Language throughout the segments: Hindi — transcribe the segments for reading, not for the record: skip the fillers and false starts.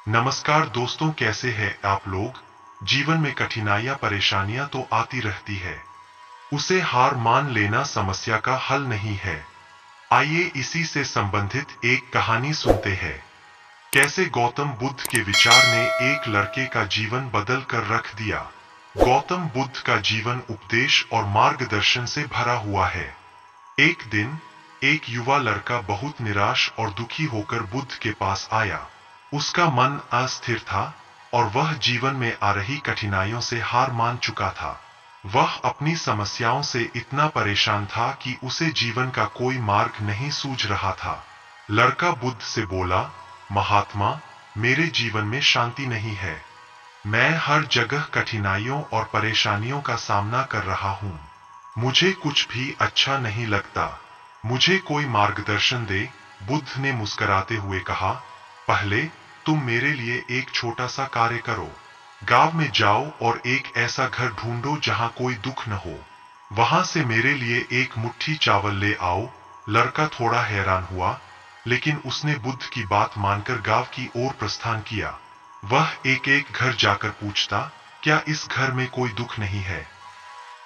नमस्कार दोस्तों, कैसे हैं आप लोग। जीवन में कठिनाइयां परेशानियां तो आती रहती है। उसे हार मान लेना समस्या का हल नहीं है। आइए इसी से संबंधित एक कहानी सुनते हैं। कैसे गौतम बुद्ध के विचार ने एक लड़के का जीवन बदल कर रख दिया। गौतम बुद्ध का जीवन उपदेश और मार्गदर्शन से भरा हुआ है। एक दिन एक युवा लड़का बहुत निराश और दुखी होकर बुद्ध के पास आया। उसका मन अस्थिर था और वह जीवन में आ रही कठिनाइयों से हार मान चुका था। वह अपनी समस्याओं से इतना परेशान था कि उसे जीवन का कोई मार्ग नहीं सूझ रहा था। लड़का बुद्ध से बोला, महात्मा, मेरे जीवन में शांति नहीं है। मैं हर जगह कठिनाइयों और परेशानियों का सामना कर रहा हूँ। मुझे कुछ भी अच्छा नहीं लगता। मुझे कोई मार्गदर्शन दे। बुद्ध ने मुस्कुराते हुए कहा, पहले तुम मेरे लिए एक छोटा सा कार्य करो। गांव में जाओ और एक ऐसा घर ढूंढो जहां कोई दुख न हो। वहां से मेरे लिए एक मुट्ठी चावल ले आओ। लड़का थोड़ा हैरान हुआ, लेकिन उसने बुद्ध की बात मानकर गांव की ओर प्रस्थान किया। वह एक एक घर जाकर पूछता, क्या इस घर में कोई दुख नहीं है।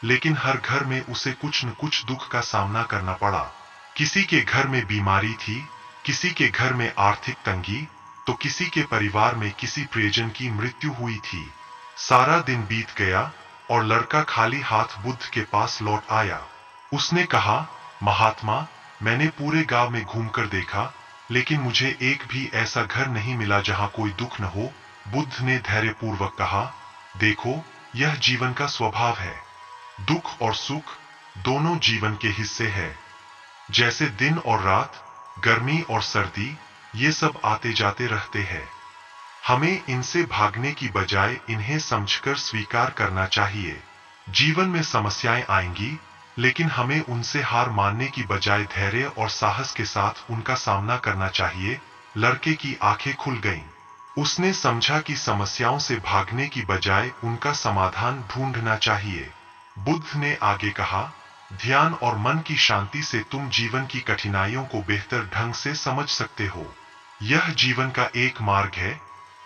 लेकिन हर घर में उसे कुछ न कुछ दुख का सामना करना पड़ा। किसी के घर में बीमारी थी, किसी के घर में आर्थिक तंगी, तो किसी के परिवार में किसी प्रियजन की मृत्यु हुई थी। सारा दिन बीत गया और लड़का खाली हाथ बुद्ध के पास लौट आया। उसने कहा, महात्मा, मैंने पूरे गांव में घूमकर देखा, लेकिन मुझे एक भी ऐसा घर नहीं मिला जहां कोई दुख न हो। बुद्ध ने धैर्यपूर्वक कहा, देखो, यह जीवन का स्वभाव है। दुख और सुख दोनों जीवन के हिस्से हैं। जैसे दिन और रात, गर्मी और सर्दी, ये सब आते जाते रहते हैं। हमें इनसे भागने की बजाय इन्हें समझकर स्वीकार करना चाहिए। जीवन में समस्याएं आएंगी, लेकिन हमें उनसे हार मानने की बजाय धैर्य और साहस के साथ उनका सामना करना चाहिए। लड़के की आंखें खुल गईं। उसने समझा कि समस्याओं से भागने की बजाय उनका समाधान ढूंढना चाहिए। बुद्ध ने आगे कहा, ध्यान और मन की शांति से तुम जीवन की कठिनाइयों को बेहतर ढंग से समझ सकते हो। यह जीवन का एक मार्ग है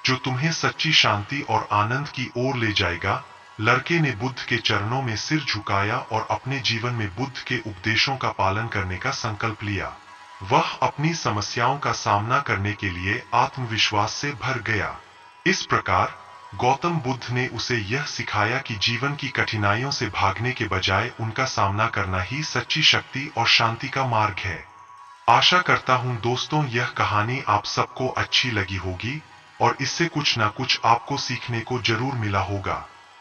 जो तुम्हें सच्ची शांति और आनंद की ओर ले जाएगा। लड़के ने बुद्ध के चरणों में सिर झुकाया और अपने जीवन में बुद्ध के उपदेशों का पालन करने का संकल्प लिया। वह अपनी समस्याओं का सामना करने के लिए आत्मविश्वास से भर गया। इस प्रकार गौतम बुद्ध ने उसे यह सिखाया कि जीवन की कठिनाइयों से भागने के बजाय उनका सामना करना ही सच्ची शक्ति और शांति का मार्ग है। आशा करता हूं दोस्तों, यह कहानी आप सबको अच्छी लगी होगी और इससे कुछ ना कुछ आपको सीखने को जरूर मिला होगा।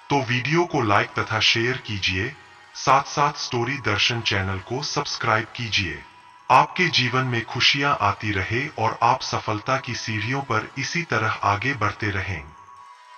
तो वीडियो को लाइक तथा शेयर कीजिए। साथ साथ स्टोरी दर्शन चैनल को सब्सक्राइब कीजिए। आपके जीवन में खुशियां आती रहे और आप सफलता की सीढ़ियों पर इसी तरह आगे बढ़ते रहें।